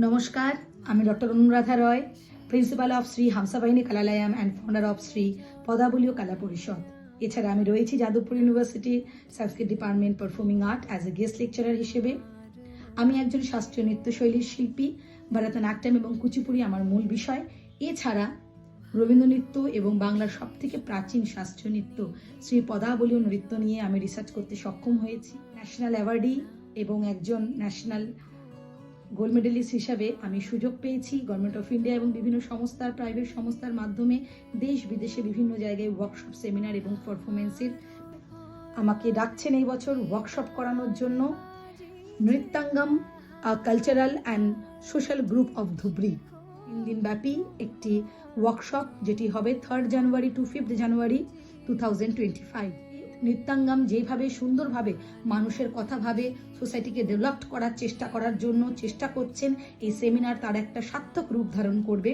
নমস্কার, আমি doctor Anuradha Roy, principal of Shri Hamsabahini Kalalayam and founder of Shri Padabali o Kala Parishad. এছাড়া আমি রয়েছি যাদবপুর ইউনিভার্সিটির সংস্কৃত department performing art as a guest lecturer হিসেবে। আমি একজন শাস্ত্রীয় নৃত্যশৈলীর শিল্পী। ভরতনাট্যম এবং কুচিপুড়ি আমার মূল বিষয়। এছাড়া রবীন্দ্র নৃত্য এবং বাংলার সবথেকে প্রাচীন শাস্ত্রীয় নৃত্য শ্রী পদাবলী নৃত্য নিয়ে আমি রিসার্চ করতে সক্ষম হয়েছি। ন্যাশনাল অ্যাওয়ার্ডি এবং একজন ন্যাশনাল গোল্ড মেডেলিস্ট হিসাবে আমি সুযোগ পেয়েছি গভর্নমেন্ট অফ ইন্ডিয়া এবং বিভিন্ন সংস্থার প্রাইভেট সংস্থার মাধ্যমে দেশ বিদেশে বিভিন্ন জায়গায় ওয়ার্কশপ, সেমিনার এবং পারফরমেন্সের। আমাকে ডাকছেন এই বছর ওয়ার্কশপ করানোর জন্য Nrityangam cultural and social group of Dhubri. 3 দিন ব্যাপী একটি ওয়ার্কশপ যেটি হবে 3rd জানুয়ারি টু 5th জানুয়ারি 2025। নৃত্যাঙ্গম যেভাবে সুন্দরভাবে মানুষের কথা ভাবে সোসাইটিকে ডেভেলপ করার চেষ্টা করার জন্য চেষ্টা করছেন, এই সেমিনার তার একটা সার্থক রূপ ধারণ করবে।